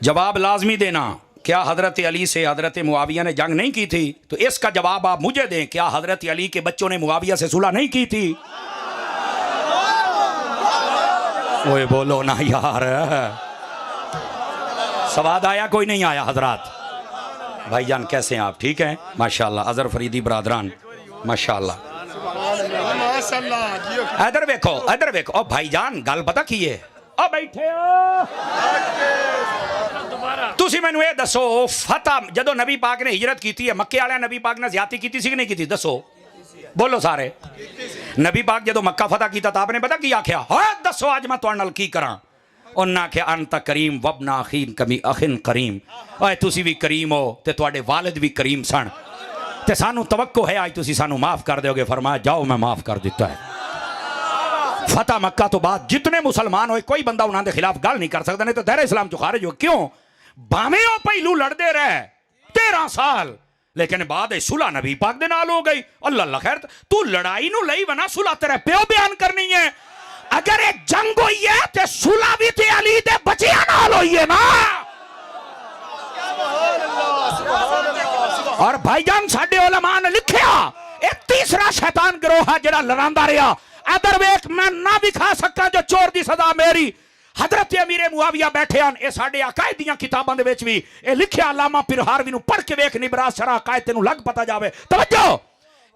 जवाब लाजमी देना। क्या हजरत अली से हजरत मुआविया ने जंग नहीं की थी? तो इसका जवाब आप मुझे दें। क्या हजरत अली के बच्चों ने मुआविया से सुलह नहीं की थी? ओए बोलो ना यार, सवाद आया कोई नहीं आया? हजरात भाईजान कैसे हैं आप? ठीक हैं माशाल्लाह। अजहर फरीदी बरादरान माशाल्लाह। इधर देखो, इधर देखो। और भाईजान गल पता की है? ओ बैठे हो तुसी मैनू ये दसो, फतह जदों नबी पाक ने हिजरत की है, मक्के वाले नबी पाक ने ज़्यादती की थी कि नहीं की थी? दसो, बोलो सारे। नबी पाक जदों मक्का फतह किया तो आपने पता की आख्या? हाँ दसो अज मैं तुहाडे नाल की करा? उन्हें आख्या अंत करीम वबना अखीन कमी अखिन करीम। ओए तुसी भी करीम हो ते तुहाडे वालिद भी करीम सन, ते सानू तवक्को है आज तुसी सानू माफ कर दोगे। फरमाया जाओ मैं माफ कर दिता है। फतह मक्का तो बाद जितने मुसलमान होए कोई बंदा उन्होंने खिलाफ गल नहीं कर सकता, नहीं तो दायरे इस्लाम चो खारिज हो। क्यों? भावें ओ पहलू लड़ते रहे 13 साल, लेकिन बाद सुलह नबी पाक दे नाल हो गई। अल्लाह खैर, तू लड़ाई नू लई बना, सुलह तेरे प्यो बयान करनी है। अगर एक जंग हुई है तो सुलह भी ते अली दे बच्चियां नाल हुई है ना। और भाईजान साडे उलमा ने लिखिया एक तीसरा शैतान गिरोह है जिहड़ा लड़ांदा रहा। अदर वेख मैं ना भी खा सका जो चोर दी सदा मेरी। हजरत अमीर मुआविया बैठे हैं, ये साडे अकायद दीयां किताबां दे विच भी ये लिखिया। अल्लामा पीर हारवी नू पढ़ के वेख निबरास शरा अकायद तेनू लग पता जावे। तवज्जो,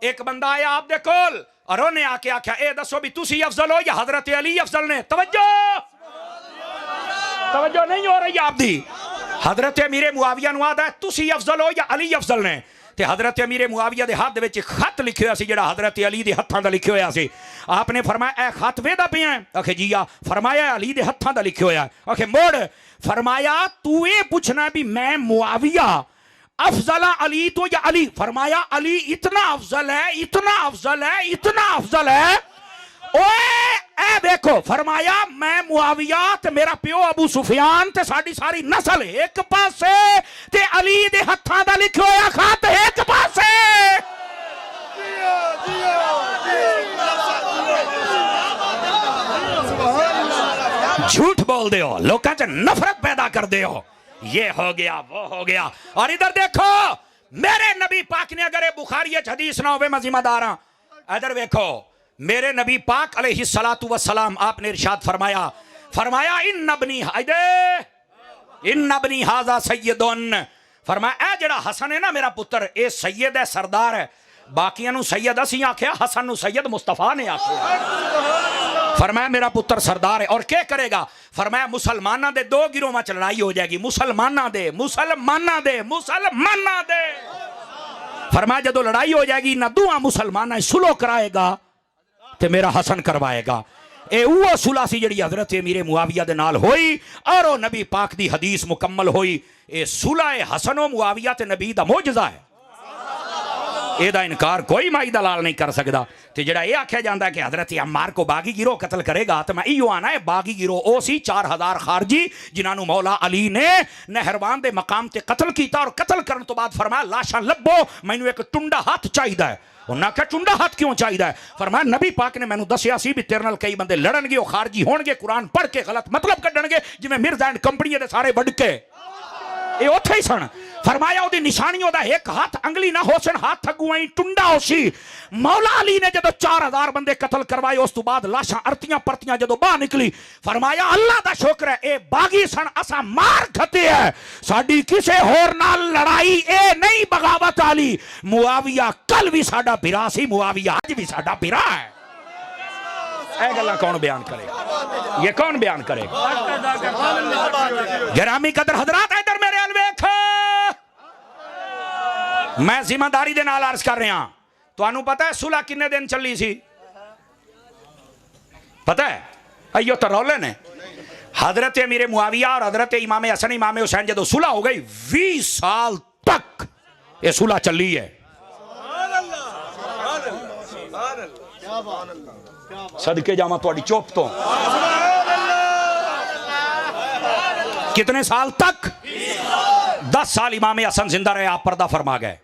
एक बंदा आया आप दे कोल और उन्हें आके आख्या ए दसो भी तुसी अफजल हो या हजरत अली अफजल ने? तवज्जो, तवज्जो नहीं हो रही आप दी। हजरत अमीर मुआविया नू आदा तुसी अफजल हो या अली अफजल ने? ते हजरत अमीर मुआविया दे हाथ दे खत लिखे हुआ सी जिहड़ा हजरत अली दे हत्थां दा लिखे हुआ सी। आपने फरमाया ए खत वेदा पिया? आखे जी आ। फरमाया अली दे हत्थां दा लिखे होया। आखे मोड़। फरमाया तू ये पूछना भी मैं मुआविया अफजल अली तो या अली? फरमाया अली इतना अफजल है, इतना अफजल है, इतना अफजल है। ओए ए देखो, फरमाया मैं मुआविया ते मेरा प्यो अबू सुफियान ते साडी सारी नस्ल एक पासे ते अली दे हत्थां दा लिखे होया खत एक पासे। झूठ बोल दे हो, लोकां च नफरत पैदा कर दे हो। ये हो गया वो हो गया। और इधर देखो मेरे नबी पाक ने अगर बुखारी हदीस ना हो मैं जिम्मेदार हां। इधर देखो मेरे नबी पाक अलैहिस्सलातु वस्सलाम आपने इरशाद फरमाया, फरमाया इन नबनी हाजा सैयदुन। फरमाया ए जेड़ा हसन है ना मेरा पुत्र, ए सैयद है, सरदार है। बाकियां नू सैयद असी आख्या, हसन नू सैयद मुस्तफा ने आख्या। फरमाया मेरा पुत्र सरदार है। और क्या करेगा? फरमाया मुसलमाना दे दो गिरोह में लड़ाई हो जाएगी। मुसलमाना दे, मुसलमाना दे, मुसलमाना दे। फरमाया जदों लड़ाई हो जाएगी ना दुआ मुसलमाना सुलह कराएगा ते मेरा हसन करवाएगा। ए वो सुलह सी जिहड़ी हजरत अमीर मुआविया दे नाल होई और ओ नबी पाक दी हदीस मुकम्मल होई। ए सुलह हसन ओ मुआविया ते नबी दा मोजज़ा है। एदा इनकार कोई माई दलाल नहीं कर सकता। तो जेड़ा ये आख्या जाता है कि हजरत अम्मार को बागी गिरोह कतल करेगा, तो मैं इो आना है बागी गिरोह ओ सी 4000 खारजी जिन्होंने मौला अली ने नहरवान दे मकाम ते कतल किया। और कतल करने तो बाद फरमाया लाशा लभो, मैनू एक टुंडा हाथ चाहिए है। उन्हें आख्या टुंडा हाथ क्यों चाहिए? फरमाया नबी पाक ने मैनू दसिया सी भी तेरे नाल कई बंदे लड़नगे, खारजी होणगे, कुरान पढ़ के गलत मतलब कढ़णगे जिवें मिर्जा एंड कंपनी दे सारे वड के ये उत्थे ही सन। फरमाया ओदी निशानियों दा एक हाथ अंगली ना हो सन, हाथ अगुआई टुंडा हो सी। मौला अली ने जदों 4000 बंदे कतल करवाए उस तो बाद लाशां अरतियां परतियां जदों बाहर निकली, फरमाया अल्लाह दा शुक्र है ए बागी सन, असा मार खते है, साडी किसे होर नाल लड़ाई ए नहीं बगावत आली। मुआविया कल भी साडा बिरा सी, मुआविया अज भी साडा बिरा है। ए गल्लां कौन बयान करेगा? ये कौन बयान करेगा? गिरामी कदर हजरात इधर मेरे अल वेखो, मैं जिम्मेदारी दे नाल अर्ज कर रहा। तुहानू पता है सुलह किन्ने दिन चली सी? पता है? अयो तो रौले ने हजरत अमीर मुआविया और हजरत इमाम हसन इमाम हुसैन जदों सुलह हो गई 20 साल तक ये सुलह चली है। सदके जावा तुहाडी चुप तो। कितने साल तक? 10 साल इमाम हसन जिंदा रहे, आप पर्दा फरमा गए।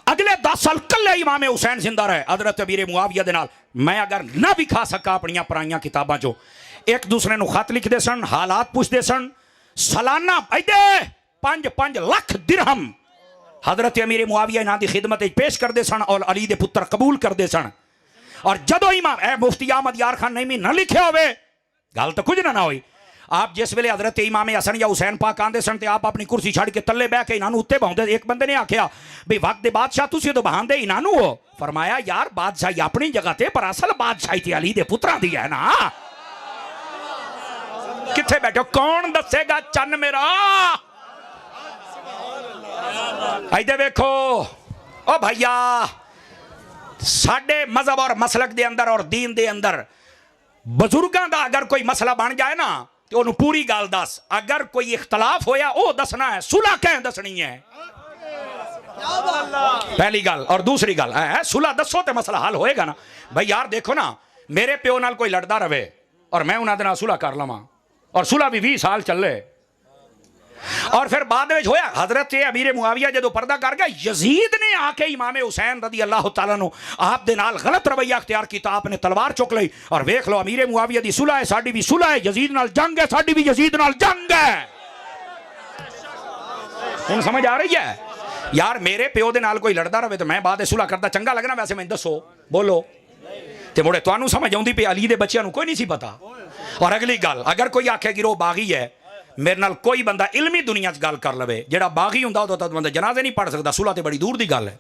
अगले 10 साल कल्ले इमाम हुसैन जिंदा रहे हजरत अमीर मुआविया दे नाल। मैं अगर ना भी खा सका अपनी पुरानियां किताबां चो, एक दूसरे को खत लिखते सन, हालात पूछते सन, सालाना ऐदे 5-5 लाख दिरहम हजरत अमीर मुआविया इन्हां दी खिदमत पेश करते सन और अली दे पुत्र कबूल करते सन। और जदों इमाम मुफ्ती अहमद यार खान नईमी ना लिखे होवे गल तो कुछ ना हुई। आप जिस वेले हजरत इमाम हसन या हुसैन पाक आंदे सन ते आप अपनी कुर्सी छड़ के तले बह के इन्हां उत्ते बाउंदे। एक बंदे ने आख्या भी वक्त दे बादशाह तुसीं तो बहांदे इन्हां नूं हो। फरमाया यार बादशाही अपनी जगह ते पर असल बादशाही ते अली दे पुत्रां दी है ना। किथे बैठो कौन दसेगा चन्न मेरा। इधर देखो ओ भैया साडे मजहब और मसलक दे अंदर और दीन दे अंदर बुजुर्गों का अगर कोई मसला बन जाए ना तो उन्होंने पूरी गाल दस। अगर कोई इख्तलाफ होया वो दसना है, सुलह कह दसनी है पहली गल। और दूसरी गल है सुलह दसो तो मसला हल होएगा ना। भाई यार देखो ना मेरे प्यो नाल कोई लड़दा रहे और मैं उन्होंने नाल सुलह कर लवां और सुलह भी 20 साल चले और फिर बाद में होया हजरत अमीर मुआविया जो पर्दा कर गया यजीद ने आके इमाम हुसैन रदी अल्लाह तआला नु आप दे नाल गलत रवैया अख्तियार किया। आपने तलवार चुक ली और वेख लो अमीर मुआविया दी सुलह है साडी भी सुलह है, यजीद नाल जंग है साडी भी यजीद नाल जंग है। हुण समझ आ रही है यार। मेरे प्यो दे नाल कोई लड़दा रहे तो मैं बाद सुलह करदा चंगा लगना वैसे मैं दसो बोलो ते मुड़े तुहानू समझ आउंदी पे अली दे बच्चियां नू कोई नहीं सी पता। और अगली गल अगर कोई आखे गिरो बागी है मेरे नाल कोई बंदा इलमी दुनिया च गल कर लवे जेड़ा बागी हुंदा उदों तक बंदा जनाजे नहीं पढ़ सकता सुलह ते बड़ी दूर दी गल है।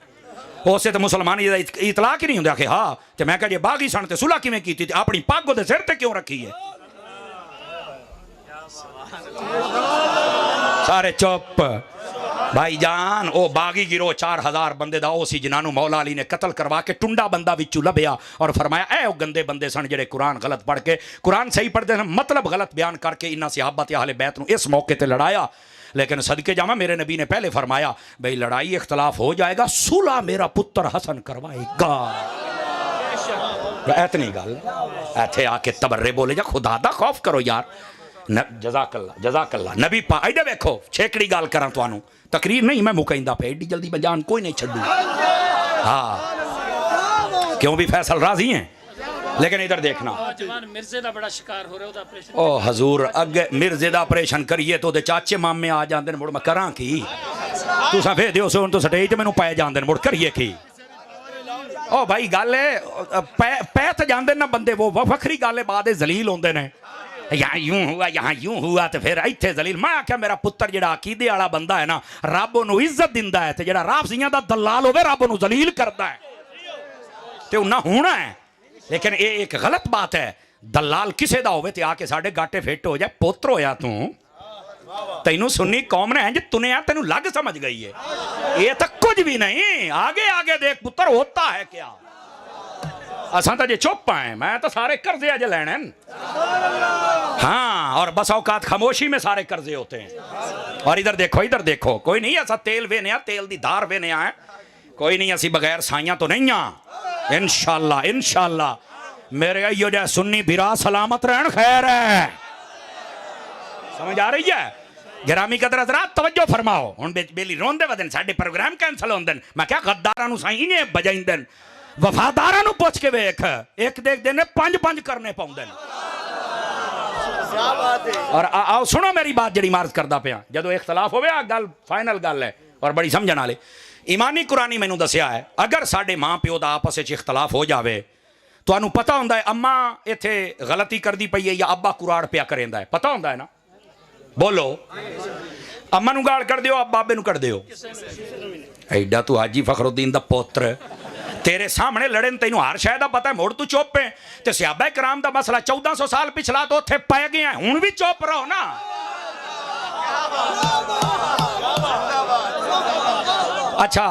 उससे तो मुसलमान इतलाक ही नहीं होंदा कि हाँ ते मैं कह जे बागी सन ते सुलह किवें कीती ते अपनी पग उहदे सिर ते क्यों रखी है। सारे चुप भाईजान। ओ बागी गिरो 4000 बंदे दा सी जिन्हां मौला अली ने कतल करवा के टुंडा बंदा विचों लभ्या और फरमाया ए ओ गंदे बंदे सन जेड़े कुरान गलत पढ़ के कुरान सही पढ़ते हैं मतलब गलत बयान करके इन्हां सहाबा ते अहले बैत नूं इस मौके ते लड़ाया। लेकिन सदके जावा मेरे नबी ने पहले फरमाया भाई लड़ाई इख्तलाफ हो जाएगा सुलह मेरा पुत्र हसन करवाएगा। इतनी गल इत्थे आके तबर्रे बोले जा खुदा दा खौफ करो यार। जज़ाकल्ला नबी पा इधर देखो छेकड़ी गल करा तुहानू तकरीर नहीं मैं मुकैंदा पे एडी जल्दी मैं जान कोई नहीं छड्डू। हाँ क्यों भी फैसल राजी हैं लेकिन इधर देखना मिर्जे दा बड़ा शिकार हो रहा ऑपरेशन। ओ हजूर अगे मिर्जे दा ऑपरेशन करिए तो चाचे मामे आ जाते मुड़ मैं करा की तुसा फे दियो सो तो स्टेज ते मैनू पाए जाते मुड़ करिए की। ओ भाई गल पै तो जाते ना बंदे वो वखरी गल है बाद जलील होंगे ने यहाँ यूं हुआ तो फिर इत्थे जलील। मैं आख्या मेरा पुत्र जेड़ा अकीदे वाला बंदा है ना रब उन्होंने इज्जत दिंदा है ते जेड़ा राफजियां दा दलाल होवे रब उन्होंने जलील करता है ते उन्ना होना है। लेकिन ये एक गलत बात है दलाल किसे दा होवे ते आके साडे गाटे फिट हो जाए पुत्र होया तू तैनू सुन्नी कौम ने इंज तुनिया तेनू लग समझ गई है ये तो कुछ भी नहीं। आगे आगे देख पुत्र होता है क्या। असा तो जे चुप आए मैं तो सारे कर्जे अज लैने। हाँ और बस औकात खामोशी में सारे कर्जे होते हैं। और इधर देखो कोई नहीं ऐसा तेल वेने तेल दी धार वेने है कोई नहीं असी बगैर साइयां तो नहीं हाँ इंशाअल्लाह मेरे अयो जै सुन्नी बिरा सलामत रहन खैर है। समझ आ रही है गिरामी कदर हज़रात तवज्जो फरमाओ। हुण बेली रोंदे वदन साडे प्रोग्राम कैंसल होंदे मैं क्या गद्दारां नूं साईं इने बजाइंदे वफादारां नूं पुछ के वेख एक देख देने 5-5 करने पाउंदे। और आओ सुनो मेरी बात जड़ी मार्ज करदा पिया जदों इख्तलाफ होवे आ गल फाइनल गल है और बड़ी समझण वाले ईमानी कुरानी मैनू दसिया है अगर साडे मां प्यो दा आपस विच इख्तलाफ हो जावे तुहानू पता हुंदा है अम्मा इत्थे गलती करदी पई है या अब्बा कुराड़ पिया करेंदा है पता हुंदा है ना। बोलो अम्मा नू गाल कर दियो अब्बा बाबे नू कर दियो एडा तू हाजी फखरुद्दीन दा पुत्र तेरे सामने लड़े तेनू हर शायद पता है मुड़ तू चुप है ते सहाबा कराम दा मसला 1400 साल पिछला तो उत्थे पै गया हुण भी चुप रहो ना। अच्छा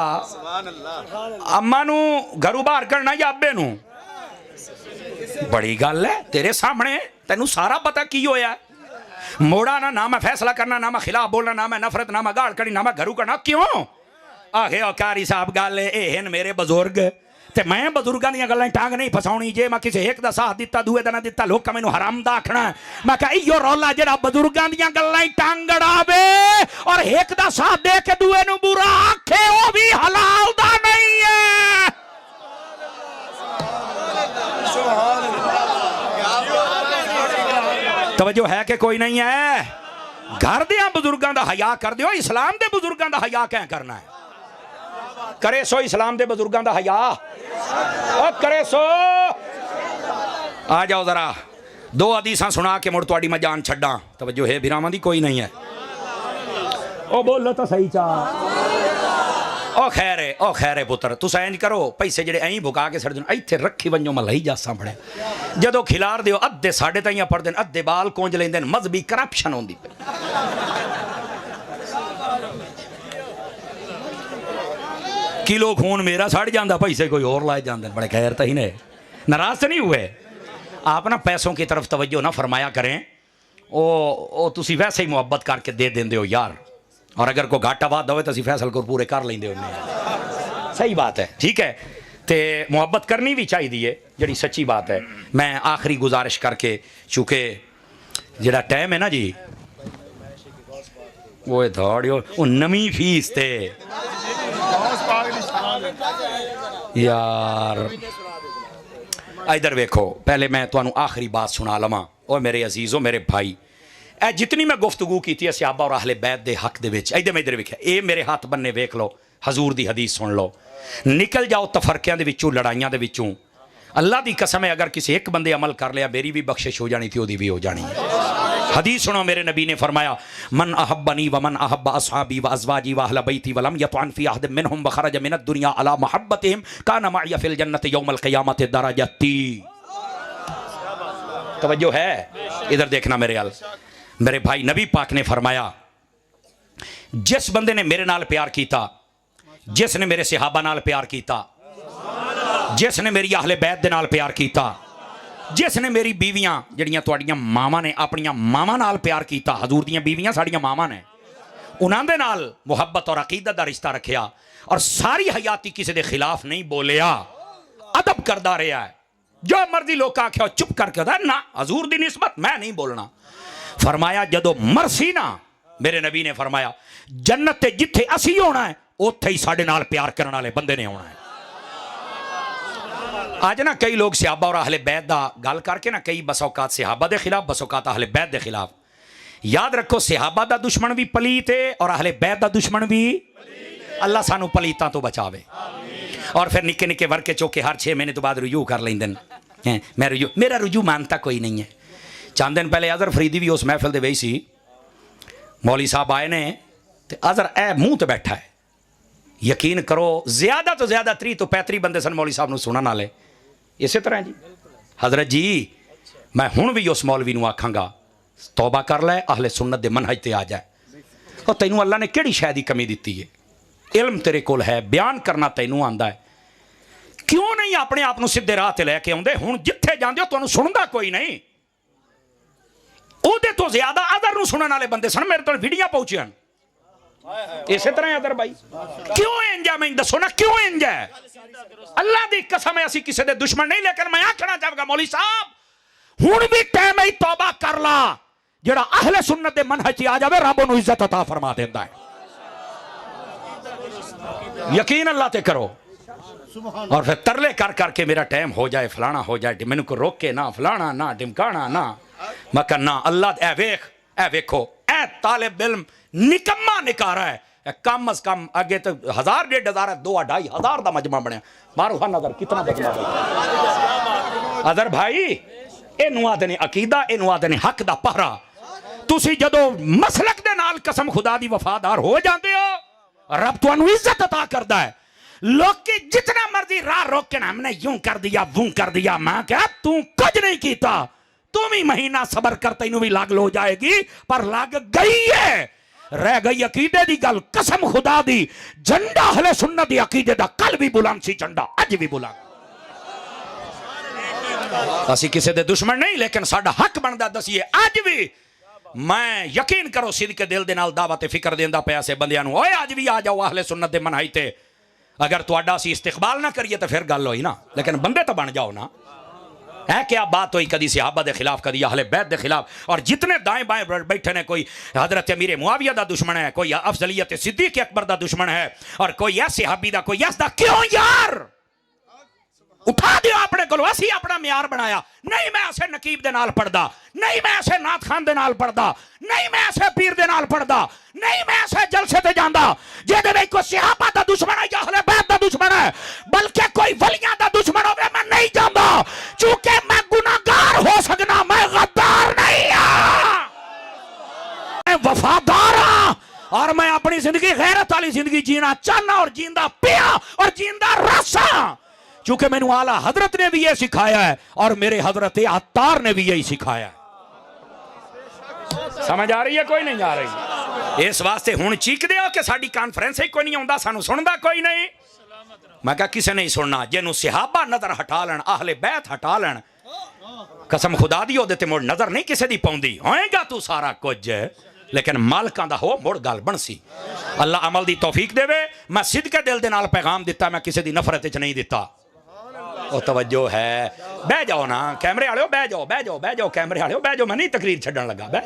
अम्मा नू घरों बाहर करना या अब्बे नू बड़ी गल है तेरे सामने तेनू सारा पता की होया मोड़ा ना मैं फैसला करना ना मैं खिलाफ बोलना ना मैं नफरत ना मैं गाल कड़ी ना मैं घरू करना क्यों आखे कारी साहब गल ये मेरे बजुर्ग ते मैं बजुर्गों दी गल्लां टांग नहीं फसाउणी जे मैं किसी एक दा साथ दिता दूए दा ना दिता लोग मैनू हराम दा आखना मैं कहा इयो रौला जेड़ा बजुर्गों दी गल्लां टांग अड़ावे और एक दा साथ दे के दूए नू बुरा आखे वो भी हलाल दा नहीं है। तवज्जो है कि कोई नहीं है। घर दे बुजुर्गों का हया कर दियो, इस्लाम के बुजुर्गों का हया क्या करना है? करे सो इस्लाम के बुजुर्गों का हया, करे सो। आ जाओ जरा दो हदीसां सुना के मुड़ तुहाडी मैं जान छड्डा। तवज्जो है बिरावां दी कोई नहीं है। ओ बोलो तो सही चा। ओ खैर है पुत्र, तुस इंज करो पैसे जेडे ऐं भुका के सड़ देन इत्थे रखी वंजो, मैं लई जासा बड़े जदों खिलार दियो अद्धे साढ़े ताइयां पढ़दे अद्धे बाल कोंज लेंदे, मजहबी करप्शन होंदी पे। किलो खून मेरा सड़ जाता, पैसे कोई और लाए जाते, बड़े खैर तो ही ने। नाराज तो नहीं हुए आप ना? पैसों की तरफ तवज्जो ना फरमाया करें, ओ तुसी वैसे ही मुहब्बत करके दे देंदे हो यार, और अगर कोई घाटा वादा हो तो असीं फैसल को पूरे कर लेंदे होने। सही बात है, ठीक है, तो मुहब्बत करनी भी चाहिए, जड़ी सच्ची बात है। मैं आखिरी गुजारिश करके, चूँकि जड़ा टाइम है ना जी, वो दौड़ियो वो नवी फीस थे यार। इधर वेखो, पहले मैं तुहानू आखिरी बात सुना लवां। और मेरे अजीज़ो मेरे भाई, ए जितनी मैं गुफ्तगू की थी सहाबा और अहले बैत दे हक दे विच, इधर इधर वेख्या, ये मेरे हाथ बन्ने वेख लो, हजूर दी हदीस सुन लो, निकल जाओ तफरकियां दे विचों, लड़ाइयां दे विचों। अल्लाह दी कसम है, अगर किसी एक बंदे अमल कर लिया, मेरी भी बख्शिश हो जानी थी, ओदी भी हो जानी है। हदीस सुनो, मेरे नबी ने फरमाया, मन अहब्बनी व मन अहब्ब अस्हाबी व अज़वाजी व अहल बैती व लम यतअन फी अहद मिनहुम व खरज मिन दुनिया अला मुहब्बतिहिम कान मअय फिल जन्नति यौमल क़ियामति दरजती। तवज्जो है, इधर देखना मेरे अल मेरे भाई। नबी पाक ने फरमाया, जिस बंदे ने मेरे नाल प्यार कीता, जिसने मेरे सहाबा नाल प्यार कीता, जिसने मेरी अहले बैत दे नाल प्यार कीता, जिसने मेरी बीवियां जड़ियां तुहाडियां मावां ने अपनियां मावां नाल प्यार कीता, हजूर दियां बीवियां साड़ियां मावां ने, उन्हां दे नाल मुहब्बत और अकीदत दा रिश्ता रखिया, और सारी हयाती किसी दे खिलाफ नहीं बोलिया, अदब करदा रहा है। जो मर्जी लोग आख्या चुप करके होता ना, हजूर दी निस्बत मैं नहीं बोलना। फरमाया जदों मरसी ना, मेरे नबी ने फरमाया, जन्नत ते जिथे असी होना है उत्थे ही साडे नाल प्यार करने वाले बंदे ने होना है। आज ना कई लोग सहाबा और अहले बैत दा गल करके ना, कई बसौकात सहाबा दे खिलाफ, बसौकात अहले बैत दे खिलाफ। याद रखो, सहाबा दा दुश्मन भी पलीत है और अहले बैत दा दुश्मन भी। अल्लाह सानू पलीतां तो बचावे। और फिर निके निके वर्के चौके हर 6 महीने तो बाद रुजू कर लेंदे हैं। मेरा रुजू मानता कोई नहीं है। चंद दिन पहले अजहर फरीदी भी उस महफिल दे वही सी, मौली साहब आए ने, तो अजहर ए मुंह ते बैठा है। यकीन करो ज्यादा तो ज्यादा 30 तो 35 बंदे सन मौली साहब नूं सुनन वाले। इसे तरह जी हजरत जी, मैं हुण भी उस मौलवी नूं आखांगा, तौबा कर लै, अहले सुन्नत दे मनहज ते आ जाए। और तैनूं अल्लाह ने किहड़ी शै दी कमी दित्ती है? इल्म तेरे कोल है, बयान करना तैनूं आंदा है, क्यों नहीं अपने आप नूं सीधे राह ते लैके आउंदे? हुण जिथे जांदे हो तुहानूं सुणदा कोई नहीं, ਉਹਦੇ ਤੋਂ ਜ਼ਿਆਦਾ ਅਦਰ ਨੂੰ ਸੁਣਨ ਵਾਲੇ ਬੰਦੇ ਸਨ। ਮੇਰੇ ਤੋਂ ਵੀਡੀਓ ਪਹੁੰਚੀਆਂ ਇਸੇ ਤਰ੍ਹਾਂ ਅਦਰ ਭਾਈ, ਕਿਉਂ ਇੰਜ ਹੈ? ਮੈਂ ਦੱਸੋ ਨਾ ਕਿਉਂ ਇੰਜ ਹੈ? ਅੱਲਾ ਦੀ ਕਸਮ ਹੈ ਅਸੀਂ ਕਿਸੇ ਦੇ ਦੁਸ਼ਮਣ ਨਹੀਂ, ਲੇਕਿਨ ਮੈਂ ਆਖਣਾ ਚਾਹਾਂਗਾ ਮੌਲੀ ਸਾਹਿਬ, ਹੁਣ ਵੀ ਟਾਈਮ ਹੈ, ਤੌਬਾ ਕਰ ਲਾ। ਜਿਹੜਾ ਅਹਲੇ ਸੁन्नत ਦੇ मनहज 'ਚ ਆ ਜਾਵੇ, ਰੱਬ ਉਹਨੂੰ ਇੱਜ਼ਤ अता फरमा ਦਿੰਦਾ है। यकीन अल्लाह ते करो। और फिर तरले कर करके मेरा टाइम हो जाए, फलाना हो जाए, मैनू को रोके ना, फलाना ना, ढिमकाना ना। मैं कहना अल्लाह ए वेख, ए वेखो, ए तालिब इल्म निकम्मा निकारा है। कम अज कम अगे तो 1000 1500 2-2500 का मजमा बनया। मारो हा नजर कितना मजमा बना। अदर भाई, इनू आदे ने अकीदा, इनू आदे ने हक दा पहरा। तुसी जदों मसलक दे नाल कसम खुदा दी वफादार हो जाते हो, रब तुहानू इज्जत अता करदा है। लोग के जितना मर्जी राह रोक के ना, हमने यूं कर दिया वूं कर दिया, मैं क्या तू कुछ नहीं कीता, तुम ही महीना सबर कर, तैनू भी लाग लो जाएगी, पर लाग गई है। रह गई अकीदे दी गल, कसम खुदा दी, झंडा अहले सुन्नत दी अकीदे दा कल भी बुलंद सी, झंडा अज भी बुलंद। असी किसी दे दुश्मन नहीं, लेकिन साडा हक बनदा दसीए अज भी। मैं यकीन करो सिद्ध के दिल दे नाल दावत फिक्र देंदा पिया से बंदियां नूं, ओए अज भी आ जाओ अहले सुन्नत दे मनहज ते। अगर तुहाडा असी इस्तिकबाल ना करिए तो फिर गल होई ना, लेकिन बंदे तो बन जाओ ना। है क्या बात हुई कदी सहाबा के खिलाफ, कदी अहले बैत के खिलाफ। और जितने दाएं बाएं बैठे ने, कोई हजरत अमीर मुआविया दा दुश्मन है, कोई अफजलियत सिद्दीक अकबर दा दुश्मन है, और कोई ऐसे सहाबी दा, कोई ऐसा। क्यों यार? उठा दियो अपने को, असी अपना म्यार बनाया। नहीं मैं ऐसे नकीब दे नाल पढ़दा, नहीं मैं ऐसे नाथ खान दे नाल पढ़दा, नहीं मैं ऐसे पीर दे नाल पढ़दा नहीं, मैं ऐसे जलसे ते जांदा जेदे विच कोई सहाबा दा दुश्मन है या अहले बैत दा दुश्मन है, बल्कि कोई वलियां दा दुश्मन होवे, मैं नहीं जांदा, क्योंकि मैं गुनाहगार हो सकना, मैं गद्दार नहीं हां, मैं वफादार हां और मैं अपनी जिंदगी गैरत वाली जिंदगी जीना चाहना और जींदा पिया और जींदा रसा, क्योंकि मैनू आला हजरत ने भी ये सिखाया है और मेरे हजरत अत्तार ने भी यही सिखाया है। समझ आ रही है कोई नहीं आ रही? इस वास्ते हुण चीकदे हो कि साडी कॉन्फ्रेंस ही कोई नहीं आउंदा, सानू सुनदा कोई नहीं। मैं कहा किसे नहीं सुनना, जिन्हों सहाबा नजर हटा लैन, अहले बैत हटा लैन, कसम खुदा दी ओदे ते मुड़ नजर नहीं किसे दी पाउंदी, होएगा तू सारा कुछ लेकिन मालकां दा हो मुड़ गल बनसी। अल्लाह अमल दी तौफीक देवे। मैं सिदके दिल दे नाल पैगाम दिता, मैं किसी दी नफरत च नहीं दिता। ओ तवज्जो है, बह जाओ ना कैमरे वाले, बह जाओ बह जाओ बह जाओ, कैमरे वाले बह जाओ, मैं नहीं तकरीर छड्डन लगा बह।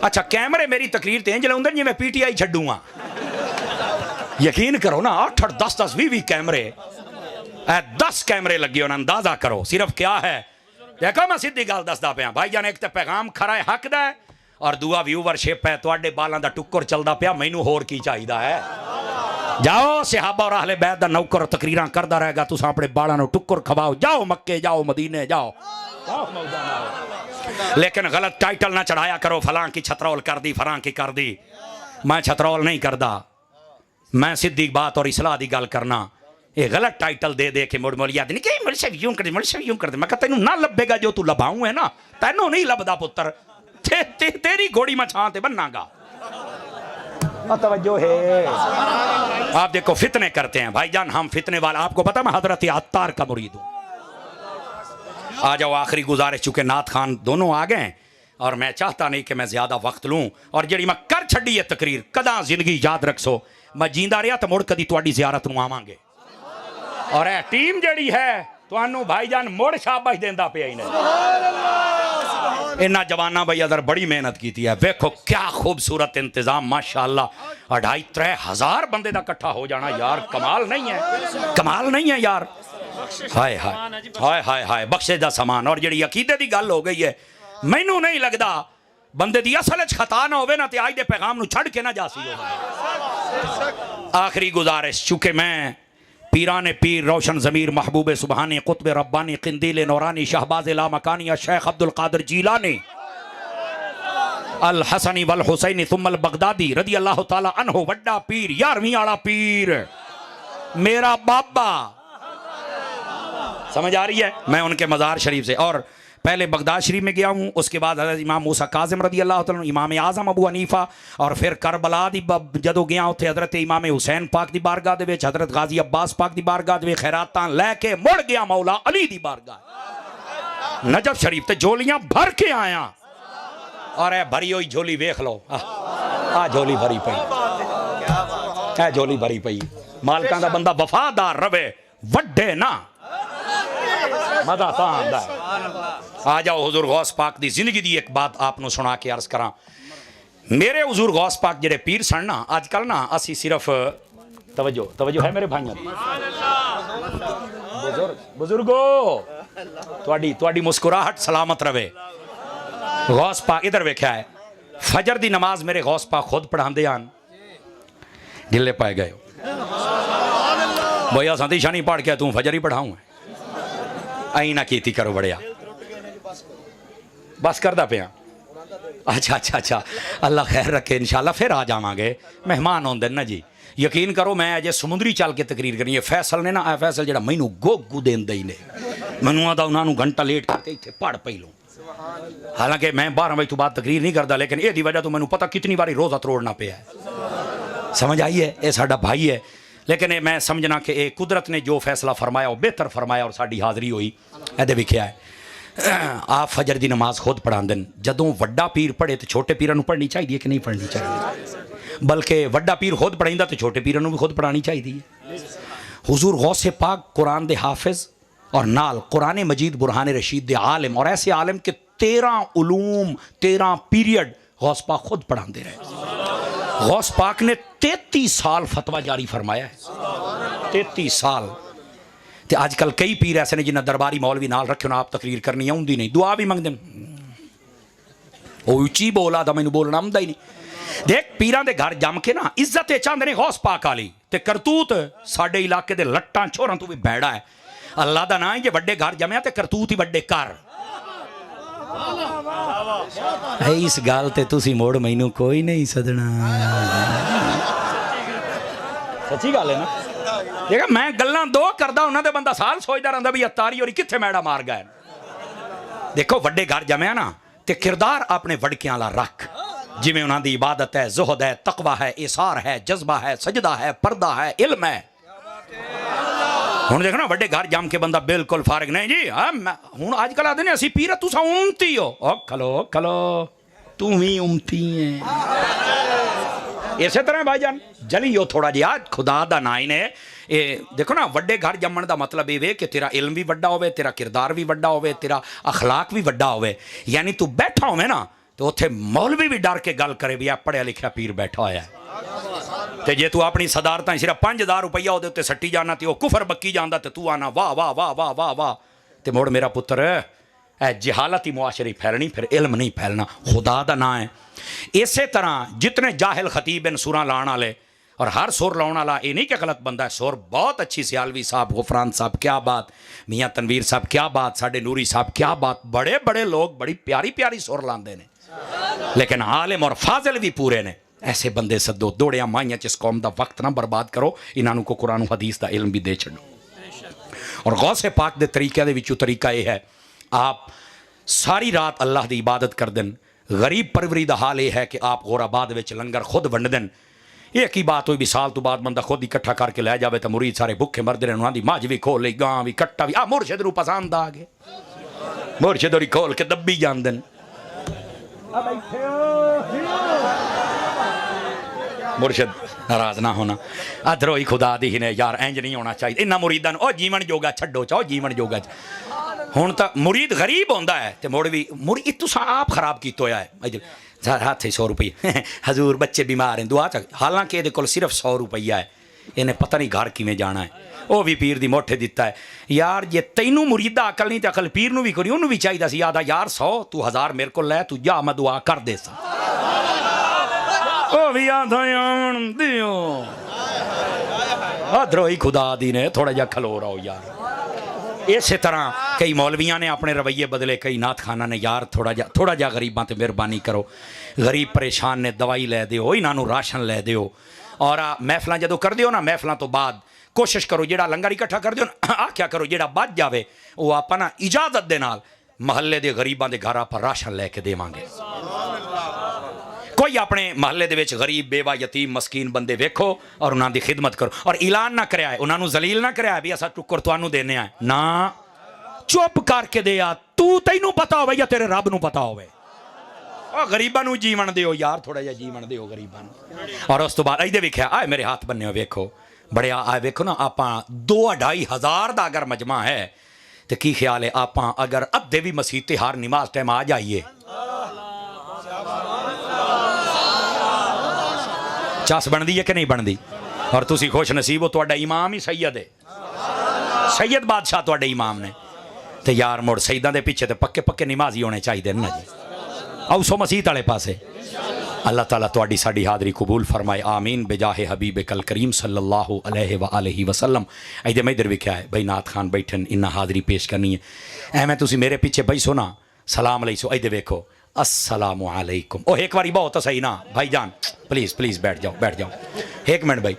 अच्छा कैमरे मेरी तकरीर ते इंज लाउंदे जिवें पीटीआई छड्डूंगा, यकीन करो ना 8 10 10 20 कैमरे, 10 कैमरे लगे होना, अंदाजा करो सिर्फ क्या है। देखो मैं सीधी गल दसदा पिया भाई जान, एक तो पैगाम खरा है हक दा है और दूआ व्यूवरशिप है, तुहाडे बालां दा टुक्कर चलदा पिया, मैनू होर की चाहिदा है। जाओ सहाबा और अहले बैत दा नौकर तकरीरां करदा रहेगा, तुसां अपने बालां नूं टुक्कर खवाओ, जाओ मक्के जाओ मदीने जाओ, लेकिन गलत टाइटल ना चढ़ाया करो, फलां की छतरौल कर दी फलां की कर दी। मैं छतरौल नहीं करदा, मैं सीधी बात और इस्लाह दी गल करना। ये गलत टाइटल दे दे के मुड़ मुड़ याद नहीं कि मुझसे यूं कर दे, मुझसे यूं कर दे। मैं कहता तेनू ना लभेगा जो तू लभाऊं है ना, तेनू नहीं लभदा पुत्र, तेरी घोड़ी मैं छां ते बन्नागा। तवज्जो है। आप देखो फितने करते हैं भाईजान, हम फितने वाला, आपको पता मैं हजरत अत्तार का मुरीद हूं। आ जाओ आखिरी गुजारिश, चुके नाथ खान दोनों आ गए और मैं चाहता नहीं कि मैं ज्यादा वक्त लूं, और जी मैं कर छड़ी है तकरीर कदा जिंदगी याद रखो, मैं जींदा रहा तो मुड़ कदी तुहाडी ज़ियारत नूं आवांगे, और यह टीम जड़ी है तुहानू भाईजान मुड़ शाबाश देंदा पिया ही नहीं। इन्ना जवाना भाई अदर बड़ी मेहनत की है, देखो क्या खूबसूरत इंतजाम माशाअल्लाह, 2,500 हजार बंदे का इकट्ठा हो जाना यार, कमाल नहीं है, कमाल नहीं है यार। हाय हाय हाय हाय हाय बख्शे दा समान। और जी अकीदे की गल हो गई है, मैनू नहीं लगता बंदे दी असल खता ना होवे ना ते आज दे पैगाम नू छड़ के ना जा सी। आखिरी गुजारिश, चूंकि मैं पीरान पीर रोशन ज़मीर महबूब सुबहानी कुतुब रब्बानी किंदील नौरानी शहबाज ला मकानी शेख अब्दुल कादिर जीलानी अल हसनी वल हुसैनी सुम्मल बगदादी रदी अल्लाह ताला अन्हो वड्डा पीर 11वीं वाला पीर मेरा बाबा। समझ आ रही है? मैं उनके मज़ार शरीफ से और पहले बगदाद शरीफ में गया हूँ, उसके बाद हज़रत इमाम मूसा काज़िम रदी अल्लाह तआला, इमाम आज़म अबू हनीफा, और फिर करबला दी जदों गया उत्थे हज़रत इमाम हुसैन पाक दी बारगाह दे विच, हज़रत गाजी अब्बास पाक दी बारगाह दे विच खैरातां लैके मुड़ गया मौला अली दी बारगाह नजफ शरीफ ते झोलियां भर के आया, और ए भरी हुई झोली वेख लो, आ झोली भरी पई, ए झोली भरी पई। मालकां दा बंदा वफादार रवे, वड्डे ना मजा तां आंदा है। आ जाओ हुजूर गौस पाक दी जिंदगी दी एक बात आपनों सुना के अर्ज करा। मेरे हुजूर गौस पाक जेडे पीर सन ना, अजकल ना असी सिर्फ तवज्जो तवज्जो है मेरे भाइयों, बुजुर्गो तुहाडी मुस्कुराहट सलामत रवे। गौस पाक इधर वेख्या है, फजर दी नमाज मेरे गौस पाक खुद पढ़ाते हैं, ढिले पाए गए भैया संती शानी पढ़ के तू फजर ही पढ़ाऊँ, आई ना कीती करो बड़िया बस करदा पिया। अच्छा अच्छा अच्छा अल्लाह खैर रखे, इंशाल्लाह फिर आ जावांगे, मेहमान आउंदे ना जी। यकीन करो मैं अजे समुद्री चल के तकरीर करनी है। फैसल ने ना आ फैसल जेड़ा मैनू गोगू देंदा ही ने, मैनू आदा उन्होंने घंटा लेट करके इत्थे पढ़ पई लो, हालांकि मैं 12 बजे तो बाद तकरीर नहीं करता, लेकिन यदी वजह तो मैनू पता कितनी बारी रोज़ा तरोड़ना पिया है। समझ आई है? ये साडा भाई है, लेकिन ये मैं समझना कि ये कुदरत ने जो फैसला फरमाया वो बेहतर फरमाया और साड़ी हाज़री हुई। ये विख्या है आप फजर की नमाज खुद पढ़ाते हैं, जदों वड्डा पीर पढ़े तो छोटे पीरां नूं पढ़नी चाहिए कि नहीं पढ़नी चाहिए, बल्कि वड्डा पीर खुद पढ़ाइंदा तो छोटे पीरां नूं भी खुद पढ़ानी चाहिए। हुजूर गौसे पाक कुरान दे हाफिज और नाल कुरान मजीद बुरहान रशीद दे आलिम, और ऐसे आलिम के 13 उलूम 13 पीरियड गौस पाक खुद पढ़ाते रहे। गौस पाक ने 33 साल फतवा जारी फरमाया है, 33 साल। तो अजकल कई पीर ऐसे ने जिन्हें दरबारी मौलवी नाल रखे ना, आप तकरीर करनी आउंदी नहीं, दुआ भी मंगते वो उच्ची बोला था, मैनू बोलना आंदा ही नहीं। देख पीरां दे घर जम के ना इज्जत चाहते ने गौस पाक वाली ते करतूत साडे इलाके दे लट्टां छोरां तू भी भैड़ा है। अल्लाह दा नाम जे वड्डे घर जमया ते करतूत ही वड्डे कर। इस गल ते तुसी मोड़ मैनू कोई नहीं सदना। सच्ची गल है ना। देखा मैं गल्लां दो करदा उन्हां दे बंदा साल सोचदा रहिंदा भी अतारी होरी कित्थे मैड़ा मार गए। देखो वड्डे घर जमया ना ते किरदार अपने वड़कियां ला रख, जिवें उन्हां दी इबादत है, ज़ुहद है, तकवा है, इसार है, जज्बा है, सजदा है, पर्दा है, इल्म है। हुण देखो ना वड्डे घर जम के बंदा बिल्कुल फारिग नहीं जी। हुण अजकल आखदे ने असीं पीर तुसां उम्मती हो। ओ खलो खलो तू भी उम्मती है। इसे तरह भाईजान जलियो थोड़ा जिहा खुदा दा नाई ने। ये देखो ना वड्डे घर जमण दा मतलब ये कि तेरा इल्म भी वड्डा होवे, तेरा किरदार भी वड्डा होवे, तेरा अखलाक भी वड्डा होवे। यानी तू बैठा होवे ना तो उत्थे मौलवी भी डर के गल करे भी आ पढ़िया लिखिया पीर बैठा होया है। ते जे तू अपनी सदारतां सिर्फ 5000 रुपया ਉਹਦੇ ਉੱਤੇ सट्टी जाना तो कुफर बक्की जांदा ते तू आना वाह वाह वाह वाह वाह वाह। ते मुड़ मेरा पुत्र ए जहालत ही मुआशरे फैलनी, फिर इल्म नहीं फैलना। खुदा दा नाम है। इसे तरह जितने जाहिल खतीब इन सुरां लाने वाले और हर सुर लाने वाला ये नहीं कि गलत बंदा है। सुर बहुत अच्छी सियालवी साहब, गुफरान साहब क्या बात, मियाँ तनवीर साहब क्या बात, साडे नूरी साहब क्या बात, बड़े बड़े लोग बड़ी प्यारी प्यारी सुर लाते हैं। लेकिन आलिम और फाजिल भी पूरे ने। ऐसे बंदे सदो दौड़िया माइया च इस कौम का वक्त ना बर्बाद करो। इन्हों को कुरान हदीस का इल्म भी दे छो। और गौसे पाक के तरीक़े विचों तरीका यह है आप सारी रात अल्लाह की इबादत कर दें। गरीब परवरी का हाल यह है कि आप गोराबाद में लंगर खुद वंड दें। एक ही बात हुई भी साल तो बाद बंदा खुद इकट्ठा करके लै जाए तो मुरीद सारे भुखे मरते रहे। उन्होंने मझ भी खोल ली, गां भी, कट्टा भी। आ मुरशद नूं पसंद आ गए, मुरशद होरी खोल के दब्बी जांदे। मुरशद नाराज ना होना। अधरो ही खुदा दी ने यार इंज नहीं होना चाहिए। इन्ना मुरीदां नूं ओ जीवन जोगा छड्डो चाहो जीवन जोगा। हुण तां मुरीद गरीब होंदा है ते मुड़ भी मुरीद तुसां आप खराब कीता होया है। हाथ 100 रुपये हजूर बच्चे बीमार हैं दुआ चक। हालांकि ये कोल सिर्फ 100 रुपया है। इन्हें पता नहीं घर किवें जाना है। वह भी पीर दी मोठे दिता है। यार जे तैनू मुरीदा अकल नहीं तो अकल पीर नूं भी कोई उन्होंने भी चाहिए सी। आदा यार 100 तू 1000 मेरे को लै तू जा मैं दुआ कर दे सा। भी आधा दियो द्रोही खुदा दी ने थोड़ा जा खलो रहो यार। इस तरह कई मौलवियां ने अपने रवैये बदले, कई नाथ खाना ने यार थोड़ा जा गरीबां ते मेहरबानी करो। गरीब परेशान ने दवाई लै दिओ, इन्हों राशन लै दिओ। और महफिल जो कर दिओ ना महफिलों तो बाद कोशिश करो जेड़ा लंगर इकट्ठा कर दिओ ना आख्या करो जेड़ा बच जाए वो आप ना इजाजत दे नाल महल्ले के गरीबों के घर आप राशन लैके देवांगे। कोई अपने महल्ले दे विच गरीब बेवा यतीम मस्कीन बंदे वेखो और उन्होंने खिदमत करो। और ऐलान ना कराए, उन्होंने जलील ना कराए भी असा टुक्कर तुहानू देने है ना। चुप करके दे आ तू तैनू पता होवे या तेरे रब नू पता होवे। और गरीबां नू जीवन दिओ यार, थोड़ा जिहा जीवन दिओ गरीबां नू। और उस तो बाद इहदे वेखिया आए मेरे हाथ बन्ने वेखो बड़े आए वेखो ना आपां 2-2.5 हज़ार का अगर मजमा है तो की ख्याल है आपां अगर अद्धे भी मसीते हर नमाज टाइम आ जाइए चस बनती है कि नहीं बनती। और तुसी खुश नसीब हो तुहाडा इमाम ही सैयद है, सैयद बादशाह तुहाडे इमाम ने। तो यार मुड़ सईदां दे पिछे तो पक्के पक्के नमाजी होने चाहिए ना जी। औसो मसीत वाले पासे अल्लाह ताला तुहाडी साडी हाज़री कबूल फरमाए आमीन बेजाहे हबीब कल करीम सल्लल्लाहु अलैहि वसल्लम। इधर मैं इधर विख्या है भाई नाथ खान बैठन इन्ना हाज़री पेश करनी है। एवें तुसी मेरे पिछे बैसो ना सलाम लईसो। इधर वेखो अस्सलामु अलैकुम। ओ एक बारी बहुत सही ना भाईजान प्लीज़ प्लीज़ बैठ जाओ एक मिनट भाई।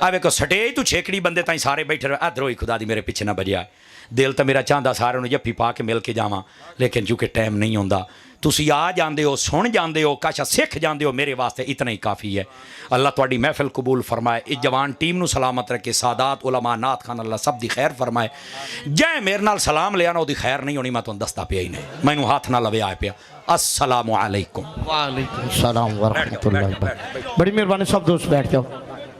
आ वेखो स्टेज तू छेकड़ी बंदे ताई सारे बैठे रहे। अधरोई खुदा दी मेरे पिछे ना बजिया। दिल तो मेरा चाहता सारे नूं जफ्फी पा के मिल के जावां लेकिन चूँकि टाइम नहीं होंदा। तुसी आ जाते हो सुन जाते हो काशा सिख जाते हो मेरे वास्ते इतना ही काफ़ी है। अल्लाह तुहाडी महफिल कबूल फरमाए। इस जवान टीम नूं सलामत रखे। सादात उलमा नाथ खान अल्लाह सब दी खैर फरमाए। जै मेरे नाल सलाम लिया ना ओदी खैर नहीं होनी मैं तुहानूं दसदा पिया ही नहीं। मैनू हाथ ना लवे आए पिया। अस्सलामु अलैकुम। वालेकुम सलाम व रहमतुल्लाह। बड़ी मेहरबानी सब दोस्त बैठ जाओ।